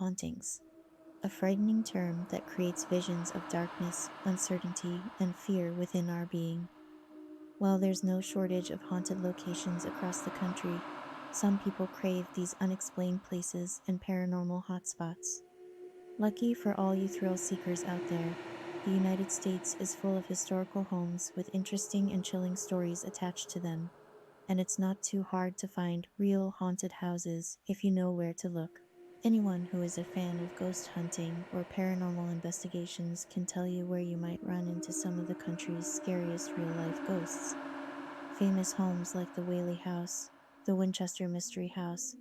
hauntings, a frightening term that creates visions of darkness, uncertainty, and fear within our being. While there's no shortage of haunted locations across the country, some people crave these unexplained places and paranormal hotspots. Lucky for all you thrill seekers out there, the United States is full of historical homes with interesting and chilling stories attached to them, and it's not too hard to find real haunted houses if you know where to look. Anyone who is a fan of ghost hunting or paranormal investigations can tell you where you might run into some of the country's scariest real life ghosts. Famous homes like the Whaley House, the Winchester Mystery House,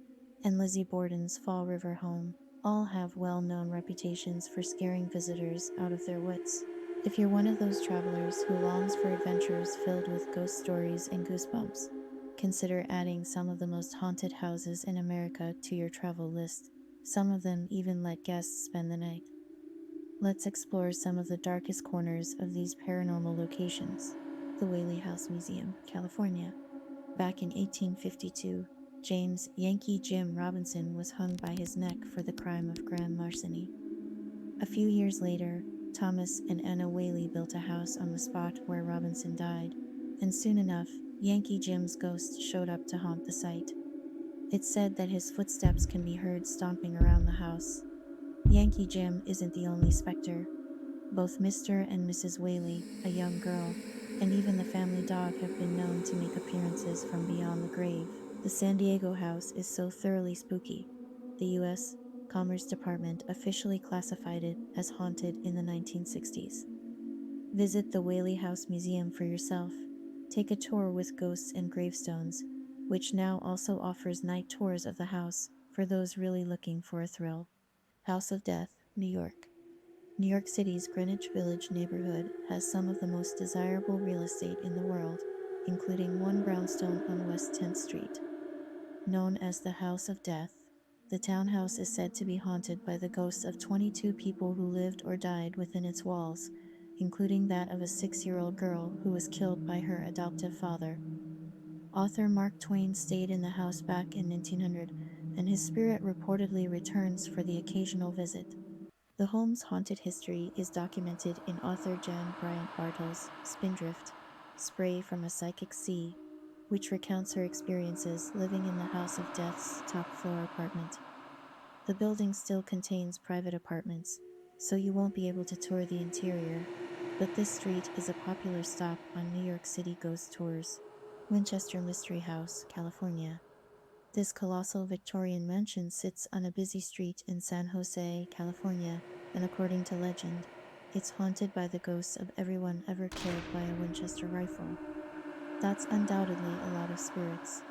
and Lizzy Borden's Fall River home all have well known reputations for scaring visitors out of their wits. If you're one of those travelers who longs for adventures filled with ghost stories and goosebumps, consider adding some of the most haunted houses in America to your travel list. Some of them even let guests spend the night. Let's explore some of the darkest corners of these paranormal locations. The Whaley House Museum, California. Back in 1852, James Yankee Jim Robinson was hung by his neck for the crime of grand larceny. A few years later, Thomas and Anna Whaley built a house on the spot where Robinson died, and soon enough, Yankee Jim's ghost showed up to haunt the site. It's said that his footsteps can be heard stomping around the house. Yankee Jim isn't the only specter. Both Mr. and Mrs. Whaley, a young girl, and even the family dog have been known to make appearances from beyond the grave. The San Diego house is so thoroughly spooky. The U.S. Commerce Department officially classified it as haunted in the 1960s. Visit the Whaley House Museum for yourself. Take a tour with ghosts and gravestones, which now also offers night tours of the house for those really looking for a thrill. House of Death, New York. New York City's Greenwich Village neighborhood has some of the most desirable real estate in the world, including one brownstone on West 10th Street. Known as the House of Death, the townhouse is said to be haunted by the ghosts of 22 people who lived or died within its walls, including that of a 6-year-old girl who was killed by her adoptive father. Author Mark Twain stayed in the house back in 1900, and his spirit reportedly returns for the occasional visit. The home's haunted history is documented in author Jan Bryant Bartle's Spindrift, Spray from a Psychic Sea, which recounts her experiences living in the House of Death's top floor apartment. The building still contains private apartments, so you won't be able to tour the interior, but this street is a popular stop on New York City ghost tours. Winchester Mystery House, California. This colossal Victorian mansion sits on a busy street in San Jose, California, and according to legend, it's haunted by the ghosts of everyone ever killed by a Winchester rifle. That's undoubtedly a lot of spirits.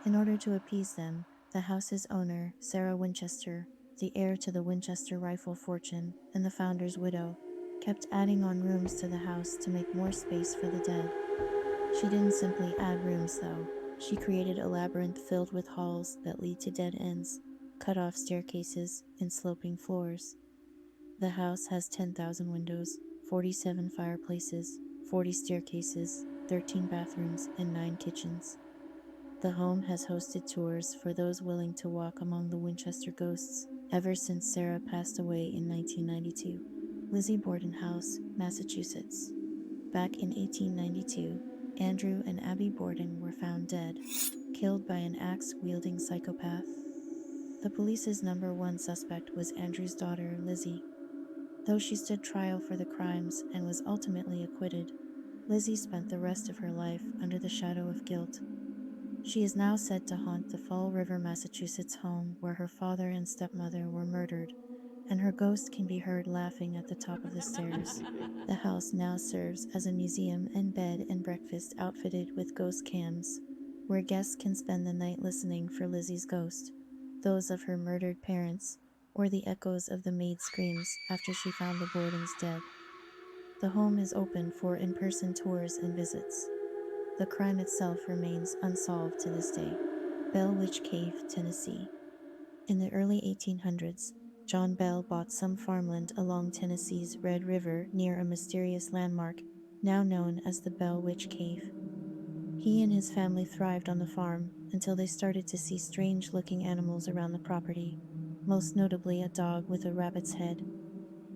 In order to appease them, the house's owner, Sarah Winchester, the heir to the Winchester rifle fortune and the founder's widow, kept adding on rooms to the house to make more space for the dead. She didn't simply add rooms, though. She created a labyrinth filled with halls that lead to dead ends, cut off staircases, and sloping floors. The house has 10,000 windows, 47 fireplaces, 40 staircases, 13 bathrooms, and 9 kitchens. The home has hosted tours for those willing to walk among the Winchester ghosts ever since Sarah passed away in 1992. Lizzy Borden House, Massachusetts. Back in 1892, Andrew and Abby Borden were found dead, killed by an axe-wielding psychopath. The police's number one suspect was Andrew's daughter, Lizzy. Though she stood trial for the crimes and was ultimately acquitted, Lizzy spent the rest of her life under the shadow of guilt. She is now said to haunt the Fall River, Massachusetts home where her father and stepmother were murdered, and her ghost can be heard laughing at the top of the stairs. The house now serves as a museum and bed and breakfast outfitted with ghost cams, where guests can spend the night listening for Lizzie's ghost, those of her murdered parents, or the echoes of the maid's screams after she found the Bordens dead. The home is open for in-person tours and visits. The crime itself remains unsolved to this day. Bell Witch Cave, Tennessee. In the early 1800s, John Bell bought some farmland along Tennessee's Red River near a mysterious landmark now known as the Bell Witch Cave. He and his family thrived on the farm until they started to see strange-looking animals around the property. most notably a dog with a rabbit's head.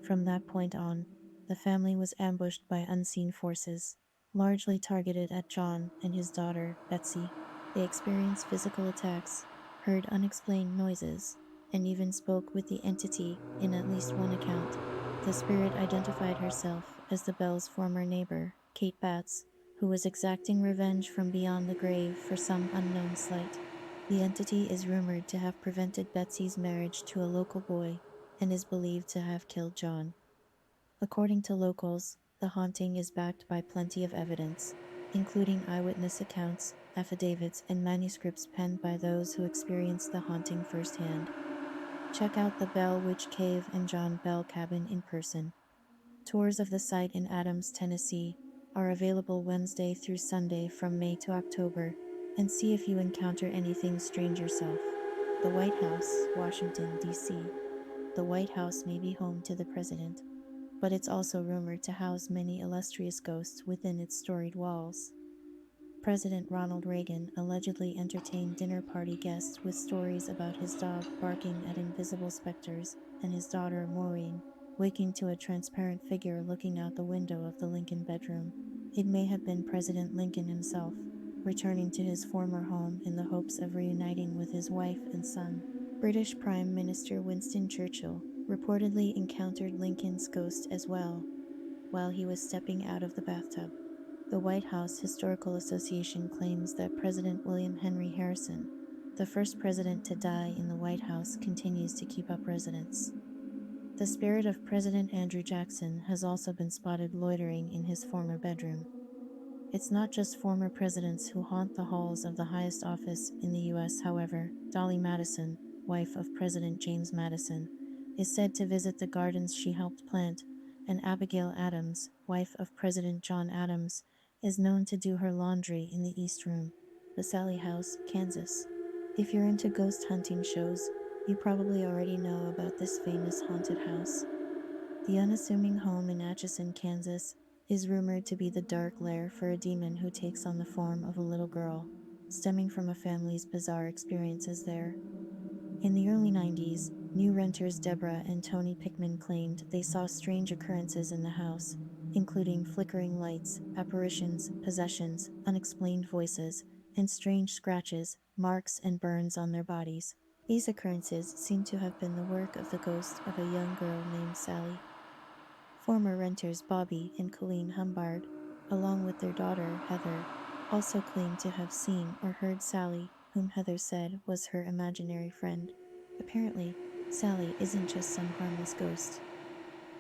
From that point on, the family was ambushed by unseen forces, largely targeted at John and his daughter, Betsy. They experienced physical attacks, heard unexplained noises, and even spoke with the entity in at least one account. The spirit identified herself as the Bells' former neighbor, Kate Batts, who was exacting revenge from beyond the grave for some unknown slight. The entity is rumored to have prevented Betsy's marriage to a local boy and is believed to have killed John. According to locals, the haunting is backed by plenty of evidence, including eyewitness accounts, affidavits, and manuscripts penned by those who experienced the haunting firsthand. Check out the Bell Witch Cave and John Bell Cabin in person. Tours of the site in Adams, Tennessee, are available Wednesday through Sunday from May to October, and see if you encounter anything strange yourself. The White House, Washington, D.C. The White House may be home to the president, but it's also rumored to house many illustrious ghosts within its storied walls. President Ronald Reagan allegedly entertained dinner party guests with stories about his dog barking at invisible specters and his daughter Maureen waking to a transparent figure looking out the window of the Lincoln bedroom. It may have been President Lincoln himself, returning to his former home in the hopes of reuniting with his wife and son. British Prime Minister Winston Churchill reportedly encountered Lincoln's ghost as well while he was stepping out of the bathtub. The White House Historical Association claims that President William Henry Harrison, the first president to die in the White House, continues to keep up residence. The spirit of President Andrew Jackson has also been spotted loitering in his former bedroom. It's not just former presidents who haunt the halls of the highest office in the U.S., however. Dolly Madison, wife of President James Madison, is said to visit the gardens she helped plant, and Abigail Adams, wife of President John Adams, is known to do her laundry in the East Room, the Sallie House, Kansas. If you're into ghost hunting shows, you probably already know about this famous haunted house. The unassuming home in Atchison, Kansas, is rumored to be the dark lair for a demon who takes on the form of a little girl, stemming from a family's bizarre experiences there. In the early 90s, new renters Deborah and Tony Pickman claimed they saw strange occurrences in the house, including flickering lights, apparitions, possessions, unexplained voices, and strange scratches, marks, and burns on their bodies. These occurrences seem to have been the work of the ghost of a young girl named Sallie. Former renters Bobby and Colleen Humbard, along with their daughter Heather, also claimed to have seen or heard Sallie, whom Heather said was her imaginary friend. Apparently, Sallie isn't just some harmless ghost.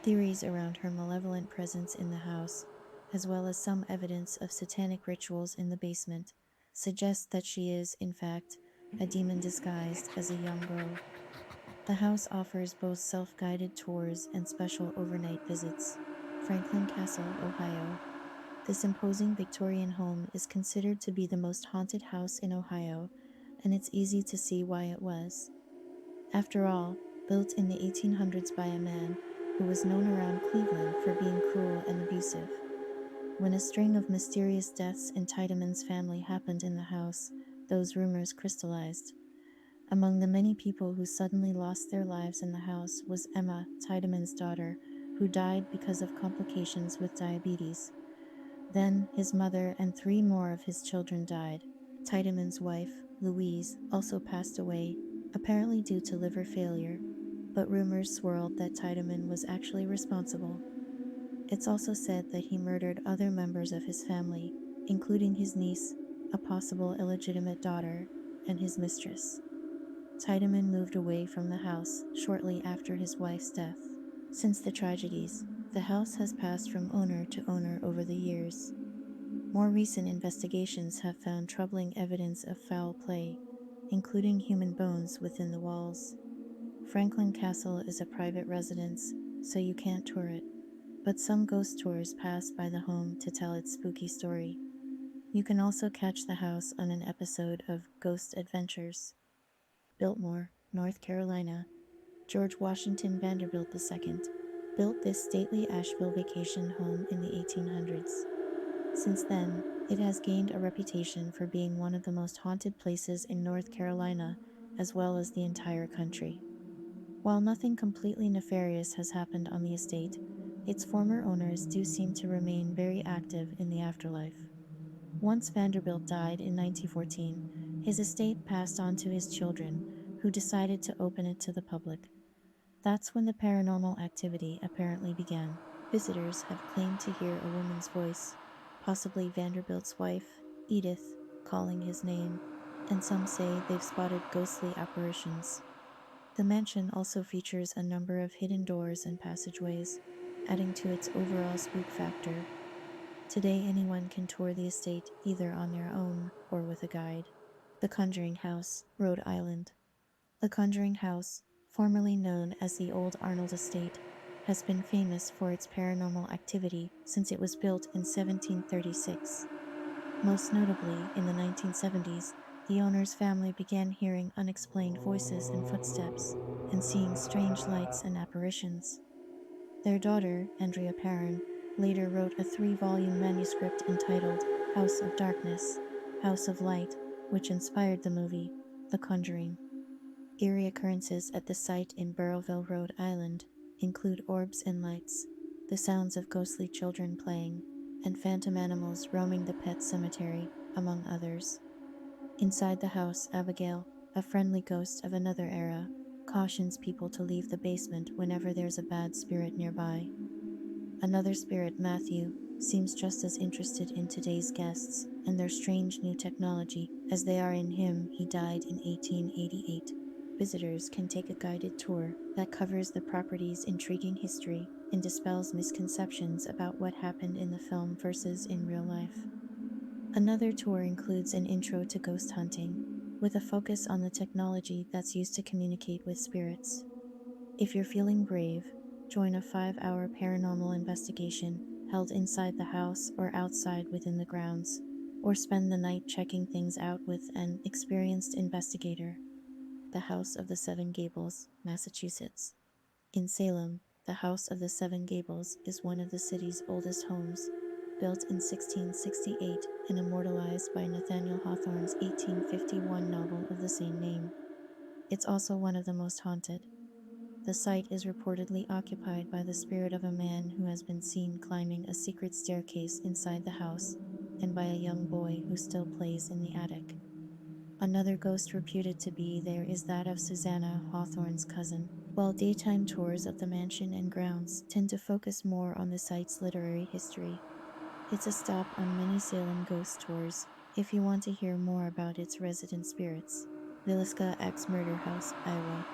Theories around her malevolent presence in the house, as well as some evidence of satanic rituals in the basement, suggest that she is, in fact, a demon disguised as a young girl. The house offers both self-guided tours and special overnight visits. Franklin Castle, Ohio. This imposing Victorian home is considered to be the most haunted house in Ohio, and it's easy to see why it was. After all, built in the 1800s by a man who was known around Cleveland for being cruel and abusive. When a string of mysterious deaths in Tiedeman's family happened in the house, those rumors crystallized. Among the many people who suddenly lost their lives in the house was Emma, Tiedeman's daughter, who died because of complications with diabetes. Then his mother and three more of his children died. Tiedeman's wife, Louise, also passed away, apparently due to liver failure, but rumors swirled that Tiedeman was actually responsible. It's also said that he murdered other members of his family, including his niece, a possible illegitimate daughter, and his mistress. Tiedemann moved away from the house shortly after his wife's death. Since the tragedies, the house has passed from owner to owner over the years. More recent investigations have found troubling evidence of foul play, including human bones within the walls. Franklin Castle is a private residence, so you can't tour it, but some ghost tours pass by the home to tell its spooky story. You can also catch the house on an episode of Ghost Adventures. Biltmore, North Carolina. George Washington Vanderbilt II built this stately Asheville vacation home in the 1800s. Since then, it has gained a reputation for being one of the most haunted places in North Carolina, as well as the entire country. While nothing completely nefarious has happened on the estate, its former owners do seem to remain very active in the afterlife. Once Vanderbilt died in 1914, his estate passed on to his children, who decided to open it to the public. That's when the paranormal activity apparently began. Visitors have claimed to hear a woman's voice, possibly Vanderbilt's wife, Edith, calling his name, and some say they've spotted ghostly apparitions. The mansion also features a number of hidden doors and passageways, adding to its overall spook factor. Today, anyone can tour the estate either on their own or with a guide. The Conjuring House, Rhode Island. The Conjuring House, formerly known as the Old Arnold Estate, has been famous for its paranormal activity since it was built in 1736. Most notably, in the 1970s, the owner's family began hearing unexplained voices and footsteps, and seeing strange lights and apparitions. Their daughter, Andrea Perron, later wrote a three-volume manuscript entitled House of Darkness, House of Light, which inspired the movie The Conjuring. Eerie occurrences at the site in Burrowville, Rhode Island, include orbs and lights, the sounds of ghostly children playing, and phantom animals roaming the pet cemetery, among others. Inside the house, Abigail, a friendly ghost of another era, cautions people to leave the basement whenever there's a bad spirit nearby. Another spirit, Matthew, seems just as interested in today's guests and their strange new technology as they are in him. He died in 1888. Visitors can take a guided tour that covers the property's intriguing history and dispels misconceptions about what happened in the film versus in real life. Another tour includes an intro to ghost hunting, with a focus on the technology that's used to communicate with spirits. If you're feeling brave, join a 5-hour paranormal investigation held inside the house or outside within the grounds, or spend the night checking things out with an experienced investigator. The House of the Seven Gables, Massachusetts. In Salem, the House of the Seven Gables is one of the city's oldest homes, built in 1668 and immortalized by Nathaniel Hawthorne's 1851 novel of the same name. It's also one of the most haunted. The site is reportedly occupied by the spirit of a man who has been seen climbing a secret staircase inside the house, and by a young boy who still plays in the attic. Another ghost reputed to be there is that of Susanna Hawthorne's cousin. While daytime tours of the mansion and grounds tend to focus more on the site's literary history, it's a stop on many Salem ghost tours if you want to hear more about its resident spirits. Villisca X Murder House, Iowa.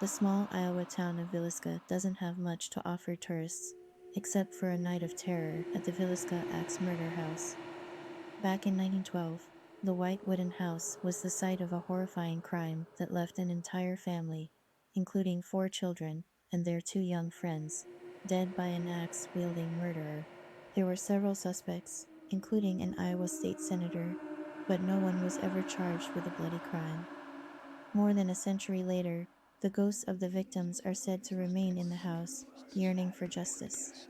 The small Iowa town of Villisca doesn't have much to offer tourists, except for a night of terror at the Villisca Axe Murder House. Back in 1912, the white wooden house was the site of a horrifying crime that left an entire family, including 4 children and their 2 young friends, dead by an axe-wielding murderer. There were several suspects, including an Iowa state senator, but no one was ever charged with the bloody crime. More than a century later, the ghosts of the victims are said to remain in the house, yearning for justice.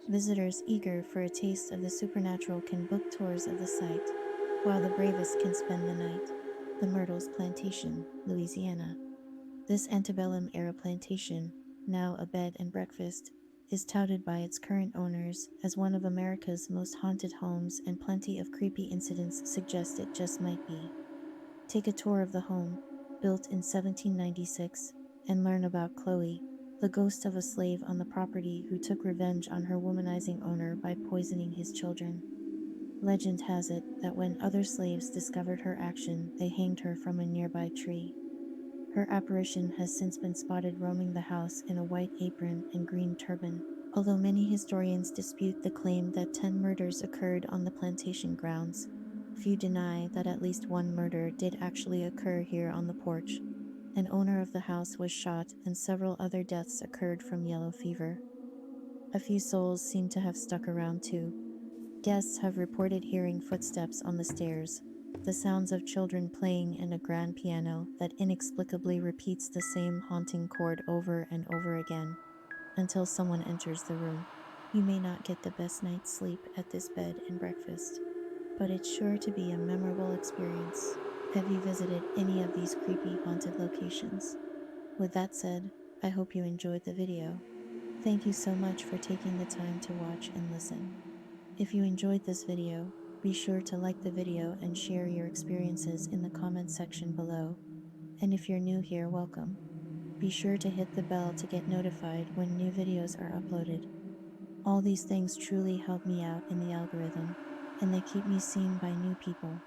Visitors eager for a taste of the supernatural can book tours of the site, while the bravest can spend the night. The Myrtles Plantation, Louisiana. This antebellum era plantation, now a bed and breakfast, is touted by its current owners as one of America's most haunted homes, and plenty of creepy incidents suggest it just might be. Take a tour of the home, built in 1796, and learn about Chloe, the ghost of a slave on the property who took revenge on her womanizing owner by poisoning his children. Legend has it that when other slaves discovered her action, they hanged her from a nearby tree. Her apparition has since been spotted roaming the house in a white apron and green turban. Although many historians dispute the claim that 10 murders occurred on the plantation grounds, few deny that at least one murder did actually occur here on the porch. An owner of the house was shot, and several other deaths occurred from yellow fever. A few souls seem to have stuck around too. Guests have reported hearing footsteps on the stairs, the sounds of children playing, and a grand piano that inexplicably repeats the same haunting chord over and over again until someone enters the room. You may not get the best night's sleep at this bed and breakfast, but it's sure to be a memorable experience. Have you visited any of these creepy haunted locations? With that said, I hope you enjoyed the video. Thank you so much for taking the time to watch and listen. If you enjoyed this video, be sure to like the video and share your experiences in the comments section below. And if you're new here, welcome. Be sure to hit the bell to get notified when new videos are uploaded. All these things truly help me out in the algorithm, and they keep me seen by new people.